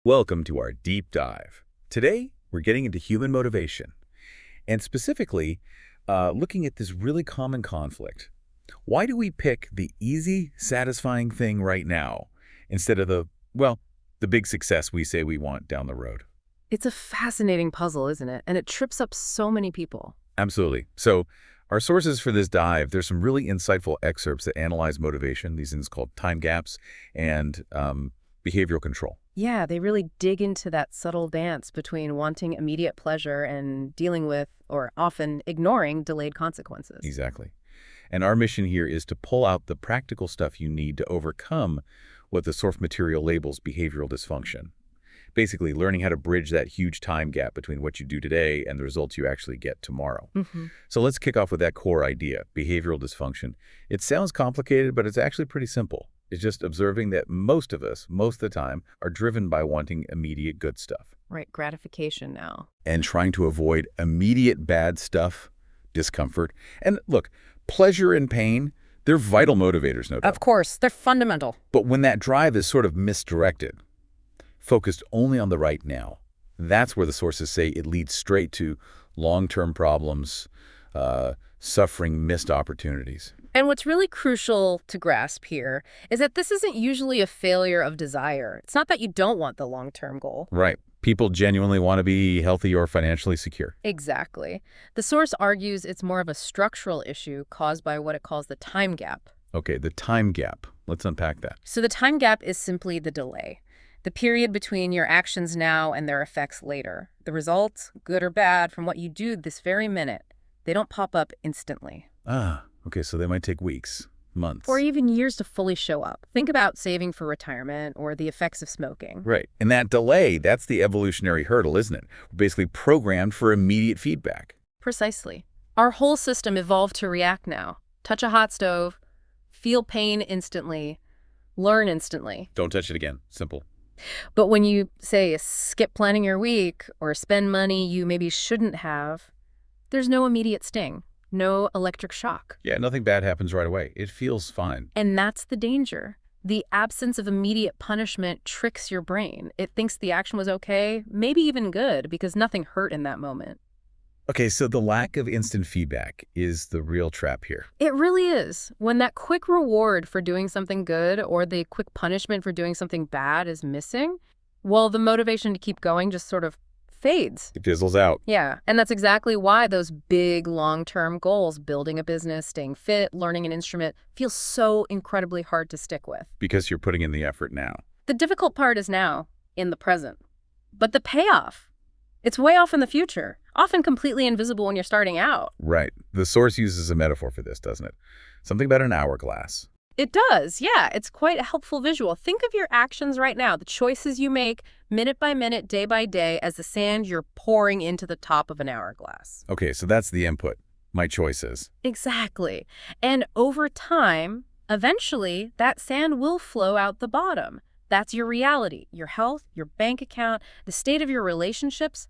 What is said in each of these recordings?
Welcome to our deep dive. Today, we're getting into human motivation, and specifically, looking at this really common conflict. Why do we pick the easy, satisfying thing right now instead of the big success we say we want down the road? It's a fascinating puzzle, isn't it? And it trips up so many people. Absolutely. So, our sources for this dive, there's some really insightful excerpts that analyze motivation, these things called time gaps, and behavioral control. Yeah, they really dig into that subtle dance between wanting immediate pleasure and dealing with, or often ignoring, delayed consequences. Exactly. And our mission here is to pull out the practical stuff you need to overcome what the source material labels behavioral dysfunction. Basically, learning how to bridge that huge time gap between what you do today and the results you actually get tomorrow. So let's kick off with that core idea, behavioral dysfunction. It sounds complicated, but it's actually pretty simple. It's just observing that most of us, most of the time, are driven by wanting immediate good stuff. Right, gratification now. And trying to avoid immediate bad stuff, discomfort. And look, pleasure and pain, they're vital motivators, no doubt. Of course, they're fundamental. But when that drive is sort of misdirected, focused only on the right now, that's where the sources say it leads straight to long-term problems, suffering, missed opportunities. And what's really crucial to grasp here is that this isn't usually a failure of desire. It's not that you don't want the long-term goal. Right. People genuinely want to be healthy or financially secure. Exactly. The source argues it's more of a structural issue caused by what it calls the time gap. Okay, the time gap. Let's unpack that. So the time gap is simply the delay, the period between your actions now and their effects later. The results, good or bad, from what you do this very minute, they don't pop up instantly. Okay, so they might take weeks, months. Or even years to fully show up. Think about saving for retirement or the effects of smoking. Right. And that delay, that's the evolutionary hurdle, isn't it? We're basically programmed for immediate feedback. Precisely. Our whole system evolved to react now. Touch a hot stove, feel pain instantly, learn instantly. Don't touch it again. Simple. But when you, say, skip planning your week or spend money you maybe shouldn't have, there's no immediate sting. No electric shock. Yeah, nothing bad happens right away. It feels fine. And that's the danger. The absence of immediate punishment tricks your brain. It thinks the action was okay, maybe even good, because nothing hurt in that moment. Okay, so the lack of instant feedback is the real trap here. It really is. When that quick reward for doing something good or the quick punishment for doing something bad is missing, well, the motivation to keep going just sort of fades. It fizzles out. Yeah, and that's exactly why those big long-term goals, building a business, staying fit, learning an instrument, feel so incredibly hard to stick with. Because you're putting in the effort now. The difficult part is now, in the present. But the payoff, it's way off in the future, often completely invisible when you're starting out. Right. The source uses a metaphor for this, doesn't it? Something about an hourglass. It does, yeah. It's quite a helpful visual. Think of your actions right now, the choices you make minute by minute, day by day, as the sand you're pouring into the top of an hourglass. Okay, so that's the input. My choices. Exactly. And over time, eventually, that sand will flow out the bottom. That's your reality, your health, your bank account, the state of your relationships.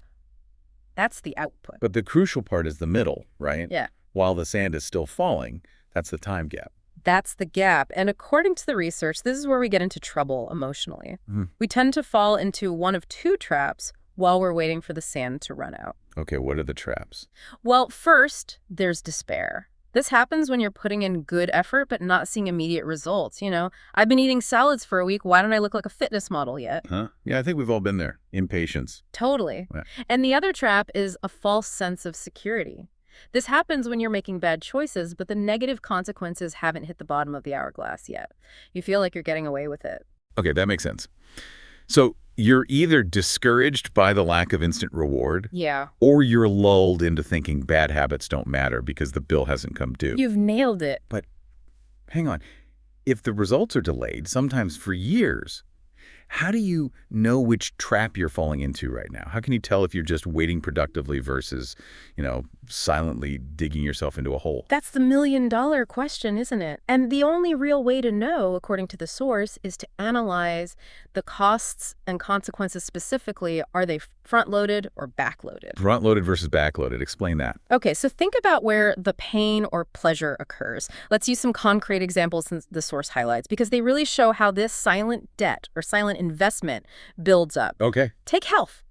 That's the output. But the crucial part is the middle, right? Yeah. While the sand is still falling, that's the time gap. That's the gap. And according to the research, this is where we get into trouble emotionally. We tend to fall into one of two traps while we're waiting for the sand to run out. Okay, what are the traps? Well, first, there's despair. This happens when you're putting in good effort but not seeing immediate results. You know, I've been eating salads for a week. Why don't I look like a fitness model yet? Huh? Yeah, I think we've all been there. Impatience. Totally. Yeah. And the other trap is a false sense of security. This happens when you're making bad choices, but the negative consequences haven't hit the bottom of the hourglass yet. You feel like you're getting away with it. Okay, that makes sense. So you're either discouraged by the lack of instant reward, Yeah. or you're lulled into thinking bad habits don't matter because the bill hasn't come due. You've nailed it. But hang on. If the results are delayed, sometimes for years, how do you know which trap you're falling into right now? How can you tell if you're just waiting productively versus, silently digging yourself into a hole? That's the million-dollar question, isn't it? And the only real way to know, according to the source, is to analyze the costs and consequences specifically. Are they front-loaded or back-loaded? Front-loaded versus back-loaded. Explain that. Okay, so think about where the pain or pleasure occurs. Let's use some concrete examples the source highlights, because they really show how this silent debt or silent investment builds up. Okay. Take health.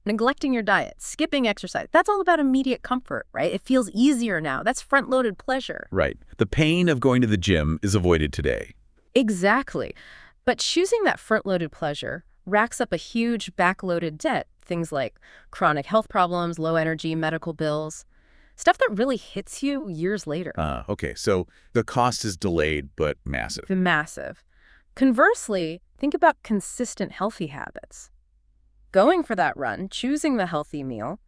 Neglecting your diet, skipping exercise. That's all about immediate comfort, right? It feels easier now. That's front-loaded pleasure. Right. The pain of going to the gym is avoided today. Exactly. But choosing that front-loaded pleasure racks up a huge back-loaded debt. Things like chronic health problems, low energy, medical bills. Stuff that really hits you years later. Okay. So the cost is delayed, but massive. Massive. Conversely, think about consistent healthy habits. Going for that run, choosing the healthy meal,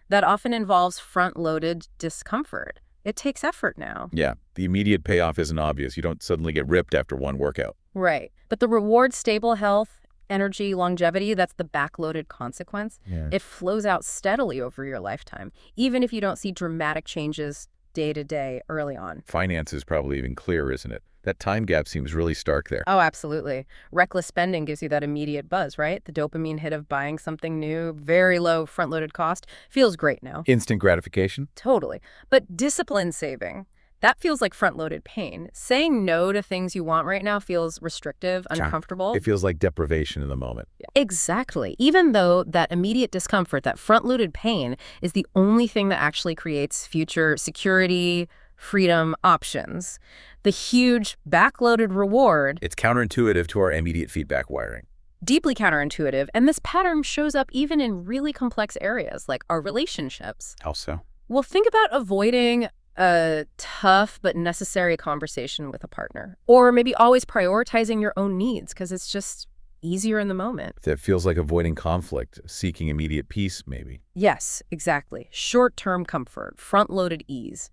that often involves front-loaded discomfort. It takes effort now. Yeah. The immediate payoff isn't obvious. You don't suddenly get ripped after one workout. Right. But the reward, stable health, energy, longevity, that's the backloaded consequence. Yeah. It flows out steadily over your lifetime, even if you don't see dramatic changes day to day early on. Finance is probably even clearer, isn't it? That time gap seems really stark there. Oh, absolutely. Reckless spending gives you that immediate buzz, right? The dopamine hit of buying something new, very low front-loaded cost, feels great now. Instant gratification? Totally. But discipline saving, that feels like front-loaded pain. Saying no to things you want right now feels restrictive, uncomfortable. It feels like deprivation in the moment. Exactly. Even though that immediate discomfort, that front-loaded pain, is the only thing that actually creates future security, freedom options. The huge backloaded reward. It's counterintuitive to our immediate feedback wiring. Deeply counterintuitive, and this pattern shows up even in really complex areas like our relationships. How so? Well, think about avoiding a tough but necessary conversation with a partner, or maybe always prioritizing your own needs because it's just easier in the moment. That feels like avoiding conflict, seeking immediate peace, maybe. Yes, exactly. Short-term comfort, front-loaded ease.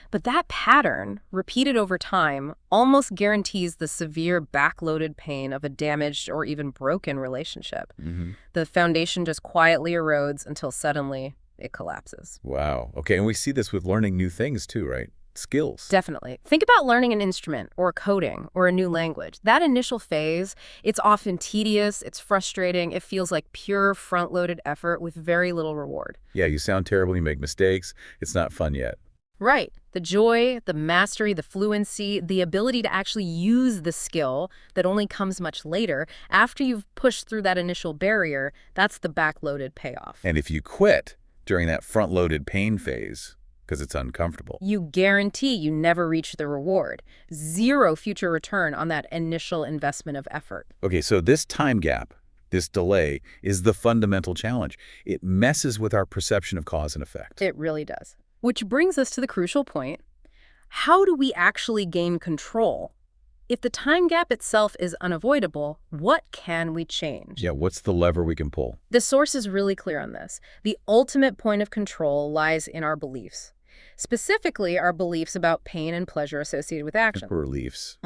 But that pattern, repeated over time, almost guarantees the severe backloaded pain of a damaged or even broken relationship. The foundation just quietly erodes until suddenly it collapses. Wow. Okay, and we see this with learning new things too, right? Skills. Definitely. Think about learning an instrument or coding or a new language. That initial phase, it's often tedious, it's frustrating, it feels like pure front-loaded effort with very little reward. Yeah, you sound terrible, you make mistakes, it's not fun yet. Right. The joy, the mastery, the fluency, the ability to actually use the skill that only comes much later, after you've pushed through that initial barrier, that's the backloaded payoff. And if you quit during that front-loaded pain phase, because it's uncomfortable, you guarantee you never reach the reward. Zero future return on that initial investment of effort. Okay, so this time gap, this delay, is the fundamental challenge. It messes with our perception of cause and effect. It really does. Which brings us to the crucial point. How do we actually gain control? If the time gap itself is unavoidable, what can we change? Yeah, what's the lever we can pull? The source is really clear on this. The ultimate point of control lies in our beliefs. Specifically, our beliefs about pain and pleasure associated with action. Beliefs,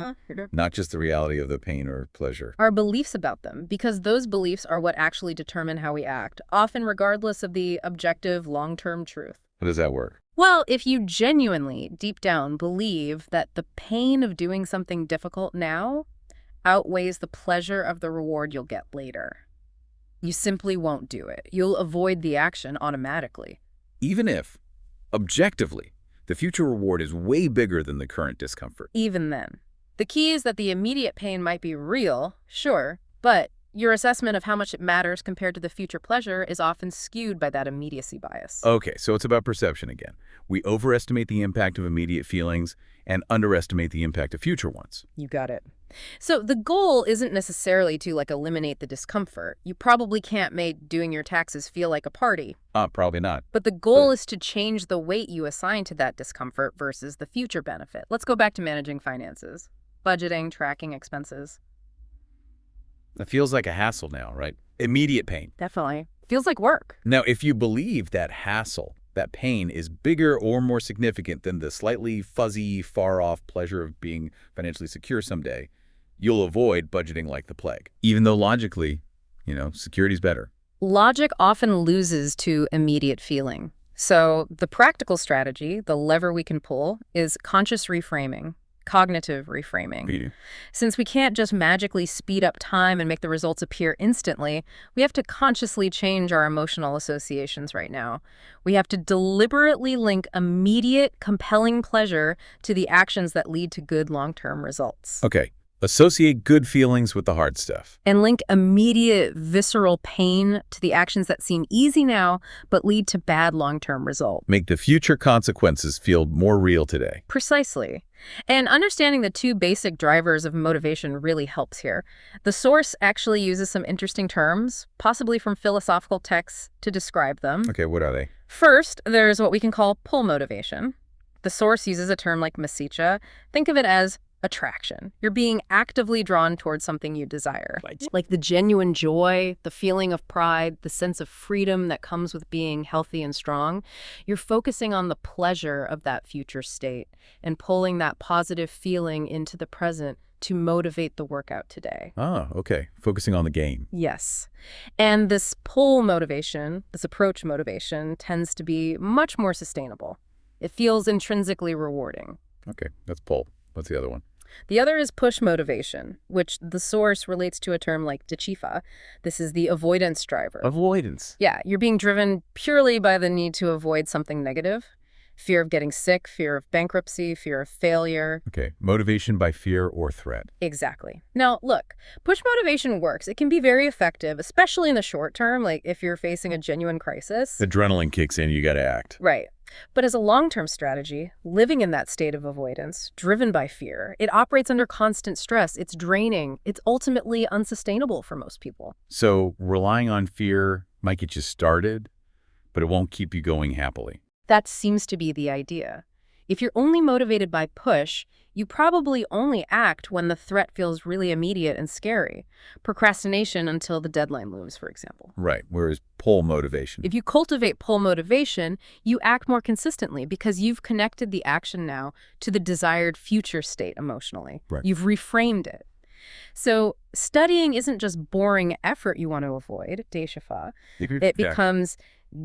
not just the reality of the pain or pleasure. Our beliefs about them, because those beliefs are what actually determine how we act, often regardless of the objective, long-term truth. How does that work? Well, if you genuinely, deep down, believe that the pain of doing something difficult now outweighs the pleasure of the reward you'll get later, you simply won't do it. You'll avoid the action automatically. Even if, objectively, the future reward is way bigger than the current discomfort. Even then. The key is that the immediate pain might be real, sure, but your assessment of how much it matters compared to the future pleasure is often skewed by that immediacy bias. Okay, so it's about perception again. We overestimate the impact of immediate feelings and underestimate the impact of future ones. You got it. So the goal isn't necessarily to eliminate the discomfort. You probably can't make doing your taxes feel like a party. Probably not. But the goal is to change the weight you assign to that discomfort versus the future benefit. Let's go back to managing finances. Budgeting, tracking expenses. It feels like a hassle now, right? Immediate pain. Definitely. Feels like work. Now, if you believe that hassle, that pain is bigger or more significant than the slightly fuzzy, far-off pleasure of being financially secure someday, you'll avoid budgeting like the plague. Even though logically, security's better. Logic often loses to immediate feeling. So the practical strategy, the lever we can pull, is conscious reframing. Cognitive reframing. Since we can't just magically speed up time and make the results appear instantly, we have to consciously change our emotional associations right now. We have to deliberately link immediate, compelling pleasure to the actions that lead to good long-term results. Okay, Associate good feelings with the hard stuff. And link immediate visceral pain to the actions that seem easy now but lead to bad long-term results. Make the future consequences feel more real today. Precisely. And understanding the two basic drivers of motivation really helps here. The source actually uses some interesting terms, possibly from philosophical texts, to describe them. Okay, what are they? First, there's what we can call pull motivation. The source uses a term like masicha. Think of it as attraction. You're being actively drawn towards something you desire. Like the genuine joy, the feeling of pride, the sense of freedom that comes with being healthy and strong. You're focusing on the pleasure of that future state and pulling that positive feeling into the present to motivate the workout today. Ah, okay. Focusing on the game. Yes. And this pull motivation, this approach motivation, tends to be much more sustainable. It feels intrinsically rewarding. Okay, that's pull. What's the other one? The other is push motivation, which the source relates to a term like dachifa. This is the avoidance driver. Avoidance. Yeah, you're being driven purely by the need to avoid something negative. Fear of getting sick, fear of bankruptcy, fear of failure. Okay, motivation by fear or threat. Exactly. Now, look, push motivation works. It can be very effective, especially in the short term, like if you're facing a genuine crisis. Adrenaline kicks in, you got to act. Right. But as a long-term strategy, living in that state of avoidance, driven by fear, it operates under constant stress. It's draining. It's ultimately unsustainable for most people. So relying on fear might get you started, but it won't keep you going happily. That seems to be the idea. If you're only motivated by push, you probably only act when the threat feels really immediate and scary. Procrastination until the deadline looms, for example. Right, whereas pull motivation. If you cultivate pull motivation, you act more consistently because you've connected the action now to the desired future state emotionally. Right. You've reframed it. So studying isn't just boring effort you want to avoid, Deshifa. It becomes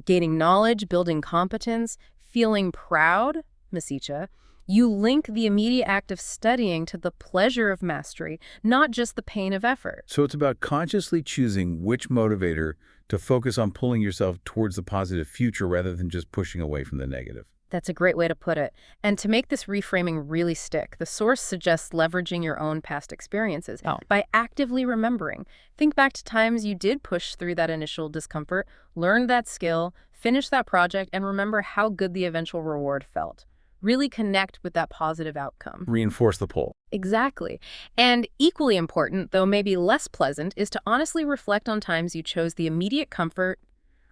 gaining knowledge, building competence, feeling proud, Masicha. You link the immediate act of studying to the pleasure of mastery, not just the pain of effort. So it's about consciously choosing which motivator to focus on pulling yourself towards the positive future rather than just pushing away from the negative. That's a great way to put it. And to make this reframing really stick, the source suggests leveraging your own past experiences by actively remembering. Think back to times you did push through that initial discomfort, learned that skill, finished that project, and remember how good the eventual reward felt. Really connect with that positive outcome. Reinforce the pull. Exactly. And equally important, though maybe less pleasant, is to honestly reflect on times you chose the immediate comfort,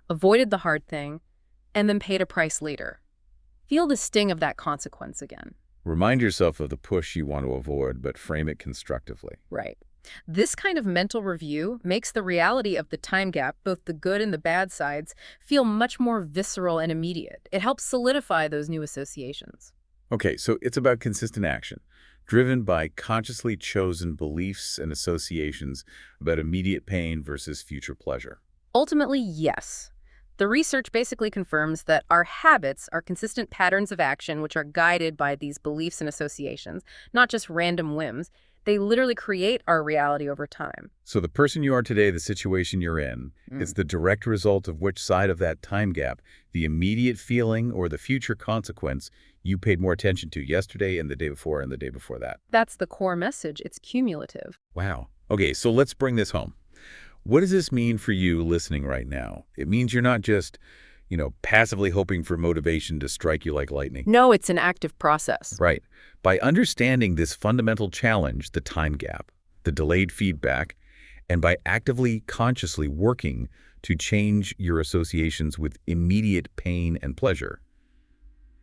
avoided the hard thing, and then paid a price later. Feel the sting of that consequence again. Remind yourself of the push you want to avoid, but frame it constructively. Right. This kind of mental review makes the reality of the time gap, both the good and the bad sides, feel much more visceral and immediate. It helps solidify those new associations. Okay, so it's about consistent action, driven by consciously chosen beliefs and associations about immediate pain versus future pleasure. Ultimately, yes. The research basically confirms that our habits are consistent patterns of action which are guided by these beliefs and associations, not just random whims. They literally create our reality over time. So the person you are today, the situation you're in, is the direct result of which side of that time gap, the immediate feeling or the future consequence, you paid more attention to yesterday and the day before and the day before that. That's the core message. It's cumulative. Wow. Okay, so let's bring this home. What does this mean for you listening right now? It means you're not just, passively hoping for motivation to strike you like lightning. No, it's an active process. Right. By understanding this fundamental challenge, the time gap, the delayed feedback, and by actively, consciously working to change your associations with immediate pain and pleasure,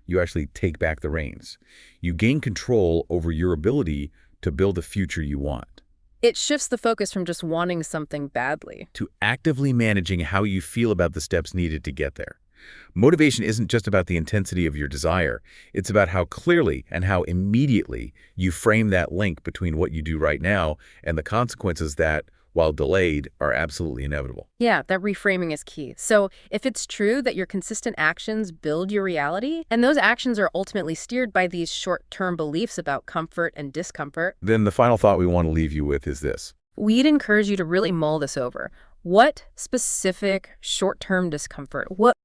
you actually take back the reins. You gain control over your ability to build the future you want. It shifts the focus from just wanting something badly to actively managing how you feel about the steps needed to get there. Motivation isn't just about the intensity of your desire. It's about how clearly and how immediately you frame that link between what you do right now and the consequences that, while delayed, are absolutely inevitable. Yeah, that reframing is key. So if it's true that your consistent actions build your reality, and those actions are ultimately steered by these short-term beliefs about comfort and discomfort, then the final thought we want to leave you with is this. We'd encourage you to really mull this over. What specific short-term discomfort, what